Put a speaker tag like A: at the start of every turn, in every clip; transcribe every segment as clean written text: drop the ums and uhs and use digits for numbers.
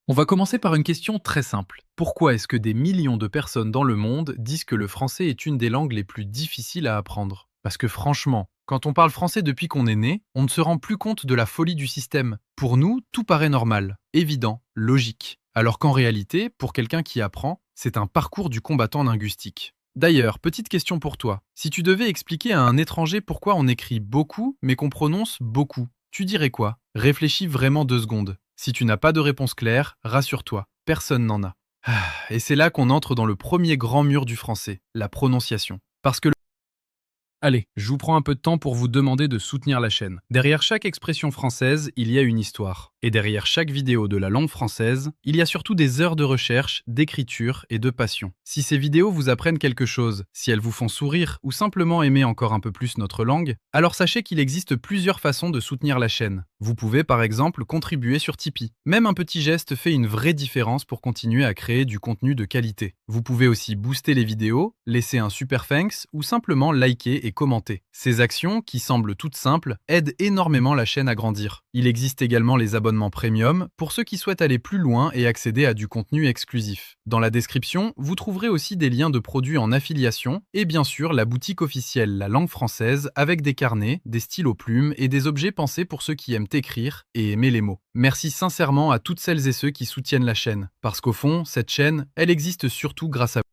A: On va commencer par une question très simple. Pourquoi est-ce que des millions de personnes dans le monde disent que le français est une des langues les plus difficiles à apprendre? Parce que franchement, quand on parle français depuis qu'on est né, on ne se rend plus compte de la folie du système. Pour nous, tout paraît normal, évident, logique. Alors qu'en réalité, pour quelqu'un qui apprend, c'est un parcours du combattant linguistique. D'ailleurs, petite question pour toi. Si tu devais expliquer à un étranger pourquoi on écrit beaucoup mais qu'on prononce beaucoup, tu dirais quoi? Réfléchis vraiment 2 secondes. Si tu n'as pas de réponse claire, rassure-toi, personne n'en a. Et c'est là qu'on entre dans le premier grand mur du français, la prononciation. Parce que Allez, je vous prends un peu de temps pour vous demander de soutenir la chaîne. Derrière chaque expression française, il y a une histoire. Et derrière chaque vidéo de la langue française, il y a surtout des heures de recherche, d'écriture et de passion. Si ces vidéos vous apprennent quelque chose, si elles vous font sourire ou simplement aimer encore un peu plus notre langue, alors sachez qu'il existe plusieurs façons de soutenir la chaîne. Vous pouvez par exemple contribuer sur Tipeee. Même un petit geste fait une vraie différence pour continuer à créer du contenu de qualité. Vous pouvez aussi booster les vidéos, laisser un super thanks ou simplement liker et commenter. Ces actions, qui semblent toutes simples, aident énormément la chaîne à grandir. Il existe également les abonnements premium pour ceux qui souhaitent aller plus loin et accéder à du contenu exclusif. Dans la description, vous trouverez aussi des liens de produits en affiliation et bien sûr la boutique officielle La Langue Française avec des carnets, des stylos plumes et des objets pensés pour ceux qui aiment écrire et aimer les mots. Merci sincèrement à toutes celles et ceux qui soutiennent la chaîne, parce qu'au fond, cette chaîne, elle existe surtout grâce à vous.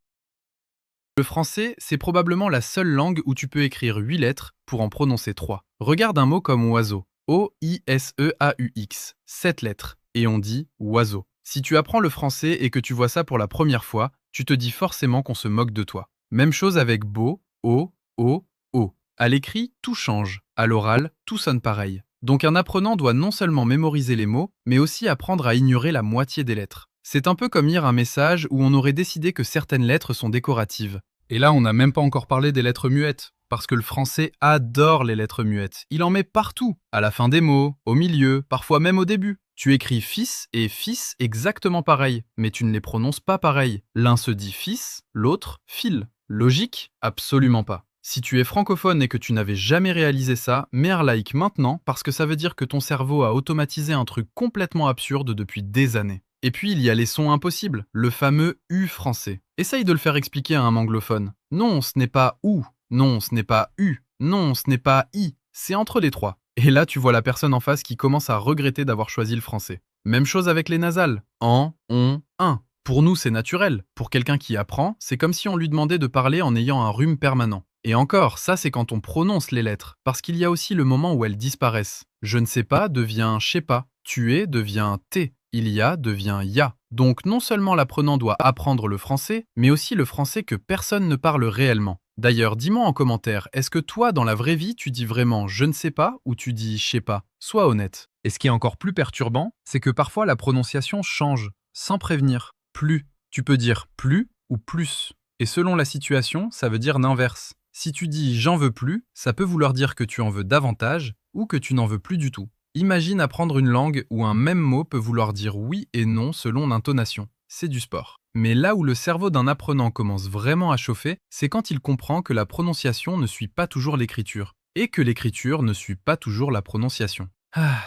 A: Le français, c'est probablement la seule langue où tu peux écrire 8 lettres pour en prononcer 3. Regarde un mot comme oiseau. O-I-S-E-A-U-X. 7 lettres. Et on dit oiseau. Si tu apprends le français et que tu vois ça pour la première fois, tu te dis forcément qu'on se moque de toi. Même chose avec beau, o, o, o. À l'écrit, tout change. À l'oral, tout sonne pareil. Donc un apprenant doit non seulement mémoriser les mots, mais aussi apprendre à ignorer la moitié des lettres. C'est un peu comme lire un message où on aurait décidé que certaines lettres sont décoratives. Et là, on n'a même pas encore parlé des lettres muettes, parce que le français adore les lettres muettes. Il en met partout, à la fin des mots, au milieu, parfois même au début. Tu écris fils et fils exactement pareil, mais tu ne les prononces pas pareil. L'un se dit fils, l'autre fil. Logique? Absolument pas. Si tu es francophone et que tu n'avais jamais réalisé ça, mets un like maintenant parce que ça veut dire que ton cerveau a automatisé un truc complètement absurde depuis des années. Et puis il y a les sons impossibles, le fameux U français. Essaye de le faire expliquer à un anglophone. Non, ce n'est pas OU. Non, ce n'est pas U. Non, ce n'est pas I. C'est entre les trois. Et là, tu vois la personne en face qui commence à regretter d'avoir choisi le français. Même chose avec les nasales. En, on, un. Pour nous, c'est naturel. Pour quelqu'un qui apprend, c'est comme si on lui demandait de parler en ayant un rhume permanent. Et encore, ça c'est quand on prononce les lettres, parce qu'il y a aussi le moment où elles disparaissent. Je ne sais pas devient je sais pas. Tuer devient t. Il y a devient ya. Donc non seulement l'apprenant doit apprendre le français, mais aussi le français que personne ne parle réellement. D'ailleurs, dis-moi en commentaire, est-ce que toi, dans la vraie vie, tu dis vraiment je ne sais pas ou tu dis je sais pas? Sois honnête. Et ce qui est encore plus perturbant, c'est que parfois la prononciation change, sans prévenir. Plus. Tu peux dire plus ou plus. Et selon la situation, ça veut dire l'inverse. Si tu dis j'en veux plus, ça peut vouloir dire que tu en veux davantage ou que tu n'en veux plus du tout. Imagine apprendre une langue où un même mot peut vouloir dire oui et non selon l'intonation. C'est du sport. Mais là où le cerveau d'un apprenant commence vraiment à chauffer, c'est quand il comprend que la prononciation ne suit pas toujours l'écriture, et que l'écriture ne suit pas toujours la prononciation.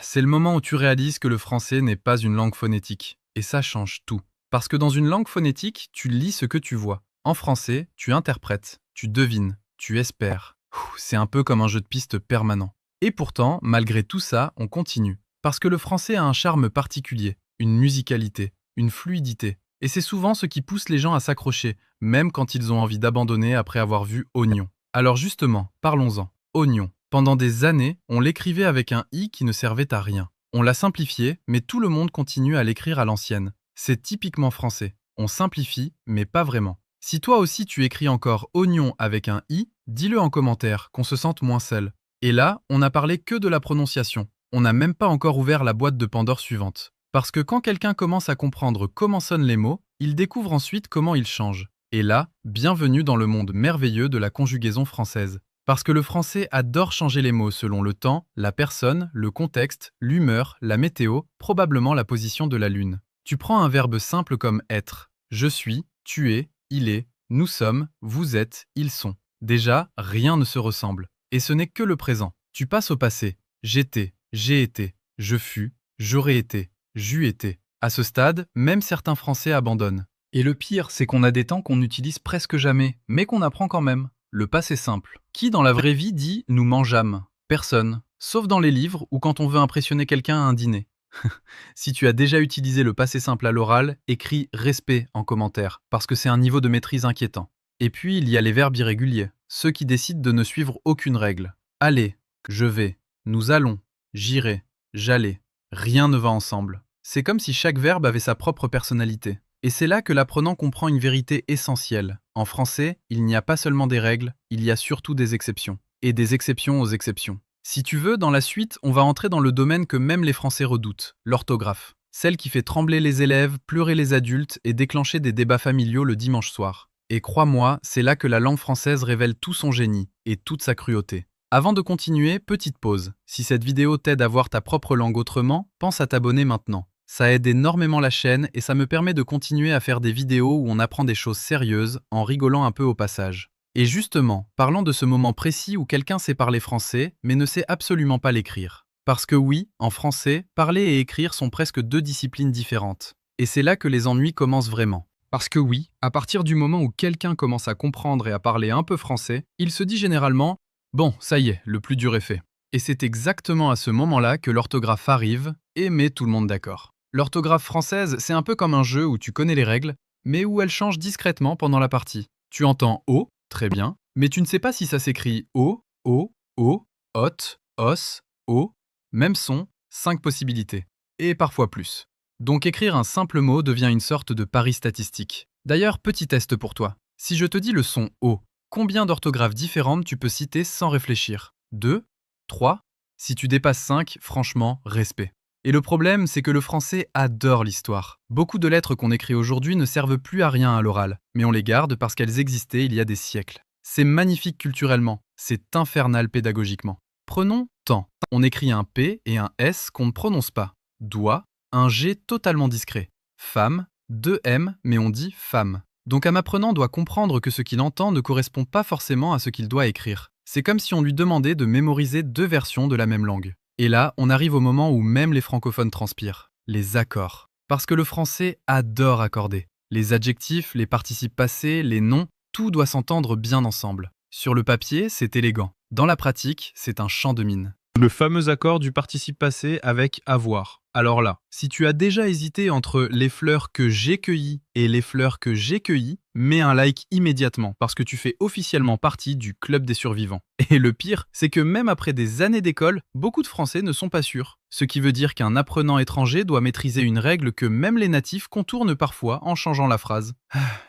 A: C'est le moment où tu réalises que le français n'est pas une langue phonétique. Et ça change tout. Parce que dans une langue phonétique, tu lis ce que tu vois. En français, tu interprètes, tu devines, tu espères. C'est un peu comme un jeu de piste permanent. Et pourtant, malgré tout ça, on continue. Parce que le français a un charme particulier, une musicalité, une fluidité. Et c'est souvent ce qui pousse les gens à s'accrocher, même quand ils ont envie d'abandonner après avoir vu oignon. Alors justement, parlons-en. Oignon. Pendant des années, on l'écrivait avec un i qui ne servait à rien. On l'a simplifié, mais tout le monde continue à l'écrire à l'ancienne. C'est typiquement français. On simplifie, mais pas vraiment. Si toi aussi tu écris encore oignon avec un i, dis-le en commentaire, qu'on se sente moins seul. Et là, on n'a parlé que de la prononciation. On n'a même pas encore ouvert la boîte de Pandore suivante. Parce que quand quelqu'un commence à comprendre comment sonnent les mots, il découvre ensuite comment ils changent. Et là, bienvenue dans le monde merveilleux de la conjugaison française. Parce que le français adore changer les mots selon le temps, la personne, le contexte, l'humeur, la météo, probablement la position de la lune. Tu prends un verbe simple comme être. Je suis, tu es, il est, nous sommes, vous êtes, ils sont. Déjà, rien ne se ressemble. Et ce n'est que le présent. Tu passes au passé. J'étais, j'ai été, je fus, j'aurais été, j'eus été. À ce stade, même certains Français abandonnent.
B: Et le pire, c'est qu'on a des temps qu'on n'utilise presque jamais, mais qu'on apprend quand même. Le passé simple. Qui dans la vraie vie dit « nous mangeâmes » ? Personne. Sauf dans les livres ou quand on veut impressionner quelqu'un à un dîner. Si tu as déjà utilisé le passé simple à l'oral, écris respect en commentaire, parce que c'est un niveau de maîtrise inquiétant. Et puis, il y a les verbes irréguliers, ceux qui décident de ne suivre aucune règle. Aller, je vais, nous allons, j'irai, j'allais. Rien ne va ensemble. C'est comme si chaque verbe avait sa propre personnalité. Et c'est là que l'apprenant comprend une vérité essentielle. En français, il n'y a pas seulement des règles, il y a surtout des exceptions. Et des exceptions aux exceptions. Si tu veux, dans la suite, on va entrer dans le domaine que même les Français redoutent, l'orthographe. Celle qui fait trembler les élèves, pleurer les adultes et déclencher des débats familiaux le dimanche soir. Et crois-moi, c'est là que la langue française révèle tout son génie et toute sa cruauté. Avant de continuer, petite pause. Si cette vidéo t'aide à voir ta propre langue autrement, pense à t'abonner maintenant. Ça aide énormément la chaîne et ça me permet de continuer à faire des vidéos où on apprend des choses sérieuses en rigolant un peu au passage. Et justement, parlons de ce moment précis où quelqu'un sait parler français, mais ne sait absolument pas l'écrire. Parce que oui, en français, parler et écrire sont presque deux disciplines différentes. Et c'est là que les ennuis commencent vraiment. Parce que oui, à partir du moment où quelqu'un commence à comprendre et à parler un peu français, il se dit généralement « Bon, ça y est, le plus dur est fait ». Et c'est exactement à ce moment-là que l'orthographe arrive et met tout le monde d'accord. L'orthographe française, c'est un peu comme un jeu où tu connais les règles, mais où elles changent discrètement pendant la partie. Tu entends « O », très bien, mais tu ne sais pas si ça s'écrit O, O, O, OT, OS, O, même son, 5 possibilités, et parfois plus. Donc écrire un simple mot devient une sorte de pari statistique. D'ailleurs, petit test pour toi. Si je te dis le son O, combien d'orthographes différentes tu peux citer sans réfléchir ? 2, 3 ? Si tu dépasses 5, franchement, respect. Et le problème, c'est que le français adore l'histoire. Beaucoup de lettres qu'on écrit aujourd'hui ne servent plus à rien à l'oral, mais on les garde parce qu'elles existaient il y a des siècles. C'est magnifique culturellement, c'est infernal pédagogiquement. Prenons temps. On écrit un P et un S qu'on ne prononce pas. Doigt, un G totalement discret. Femme, 2 M, mais on dit femme. Donc un apprenant doit comprendre que ce qu'il entend ne correspond pas forcément à ce qu'il doit écrire. C'est comme si on lui demandait de mémoriser 2 versions de la même langue. Et là, on arrive au moment où même les francophones transpirent. Les accords. Parce que le français adore accorder. Les adjectifs, les participes passés, les noms, tout doit s'entendre bien ensemble. Sur le papier, c'est élégant. Dans la pratique, c'est un chant de mine. Le fameux accord du participe passé avec avoir. Alors là, si tu as déjà hésité entre les fleurs que j'ai cueillies et les fleurs que j'ai cueillies, mets un like immédiatement parce que tu fais officiellement partie du club des survivants. Et le pire, c'est que même après des années d'école, beaucoup de Français ne sont pas sûrs. Ce qui veut dire qu'un apprenant étranger doit maîtriser une règle que même les natifs contournent parfois en changeant la phrase.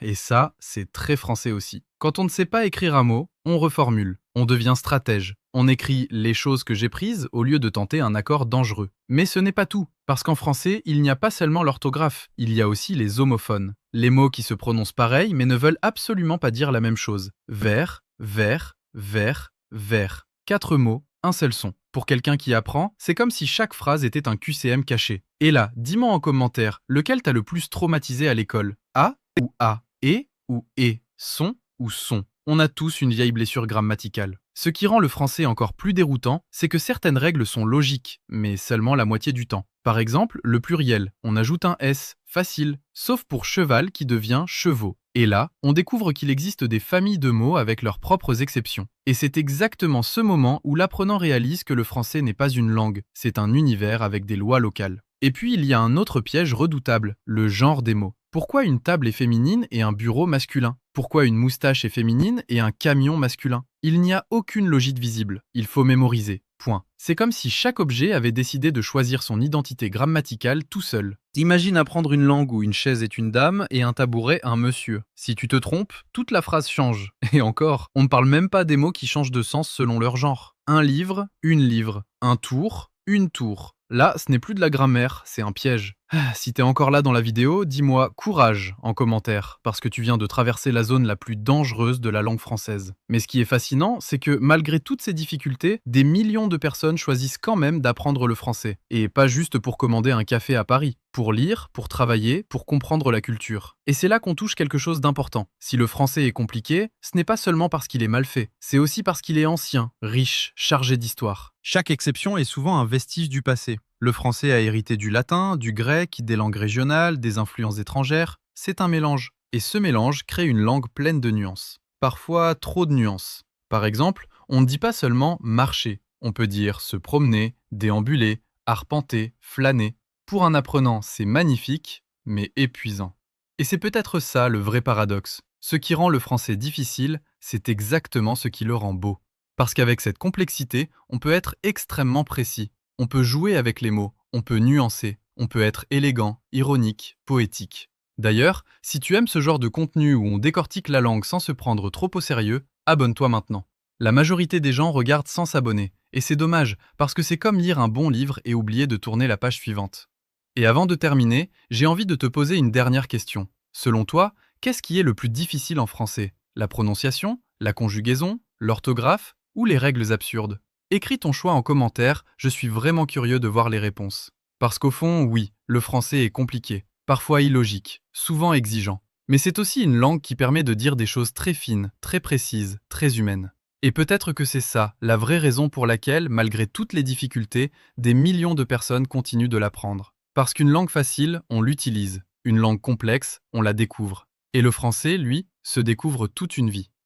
B: Et ça, c'est très français aussi. Quand on ne sait pas écrire un mot, on reformule, on devient stratège. On écrit les choses que j'ai prises au lieu de tenter un accord dangereux. Mais ce n'est pas tout, parce qu'en français, il n'y a pas seulement l'orthographe, il y a aussi les homophones. Les mots qui se prononcent pareil mais ne veulent absolument pas dire la même chose. Vert, vert, vert, vert. 4 mots, un seul son. Pour quelqu'un qui apprend, c'est comme si chaque phrase était un QCM caché. Et là, dis-moi en commentaire, lequel t'as le plus traumatisé à l'école ? A ou A ? Et ou et ? Son ou son ? On a tous une vieille blessure grammaticale. Ce qui rend le français encore plus déroutant, c'est que certaines règles sont logiques, mais seulement la moitié du temps. Par exemple, le pluriel, on ajoute un S, facile, sauf pour cheval qui devient chevaux. Et là, on découvre qu'il existe des familles de mots avec leurs propres exceptions. Et c'est exactement ce moment où l'apprenant réalise que le français n'est pas une langue, c'est un univers avec des lois locales. Et puis il y a un autre piège redoutable, le genre des mots. Pourquoi une table est féminine et un bureau masculin ? Pourquoi une moustache est féminine et un camion masculin ? Il n'y a aucune logique visible, il faut mémoriser. Point. C'est comme si chaque objet avait décidé de choisir son identité grammaticale tout seul. Imagine apprendre une langue où une chaise est une dame et un tabouret un monsieur. Si tu te trompes, toute la phrase change. Et encore, on ne parle même pas des mots qui changent de sens selon leur genre. Un livre, une livre. Un tour, une tour. Là, ce n'est plus de la grammaire, c'est un piège. Si t'es encore là dans la vidéo, dis-moi courage en commentaire, parce que tu viens de traverser la zone la plus dangereuse de la langue française. Mais ce qui est fascinant, c'est que malgré toutes ces difficultés, des millions de personnes choisissent quand même d'apprendre le français. Et pas juste pour commander un café à Paris, pour lire, pour travailler, pour comprendre la culture. Et c'est là qu'on touche quelque chose d'important. Si le français est compliqué, ce n'est pas seulement parce qu'il est mal fait, c'est aussi parce qu'il est ancien, riche, chargé d'histoire. Chaque exception est souvent un vestige du passé.
A: Le français a hérité du latin, du grec, des langues régionales, des influences étrangères. C'est un mélange. Et ce mélange crée une langue pleine de nuances. Parfois trop de nuances. Par exemple, on ne dit pas seulement marcher. On peut dire se promener, déambuler, arpenter, flâner. Pour un apprenant, c'est magnifique, mais épuisant. Et c'est peut-être ça le vrai paradoxe. Ce qui rend le français difficile, c'est exactement ce qui le rend beau. Parce qu'avec cette complexité, on peut être extrêmement précis. On peut jouer avec les mots, on peut nuancer, on peut être élégant, ironique, poétique. D'ailleurs, si tu aimes ce genre de contenu où on décortique la langue sans se prendre trop au sérieux, abonne-toi maintenant. La majorité des gens regardent sans s'abonner, et c'est dommage, parce que c'est comme lire un bon livre et oublier de tourner la page suivante. Et avant de terminer, j'ai envie de te poser une dernière question. Selon toi, qu'est-ce qui est le plus difficile en français? La prononciation, la conjugaison, l'orthographe ou les règles absurdes? Écris ton choix en commentaire, je suis vraiment curieux de voir les réponses. Parce qu'au fond, oui, le français est compliqué, parfois illogique, souvent exigeant. Mais c'est aussi une langue qui permet de dire des choses très fines, très précises, très humaines. Et peut-être que c'est ça, la vraie raison pour laquelle, malgré toutes les difficultés, des millions de personnes continuent de l'apprendre. Parce qu'une langue facile, on l'utilise. Une langue complexe, on la découvre. Et le français, lui, se découvre toute une vie.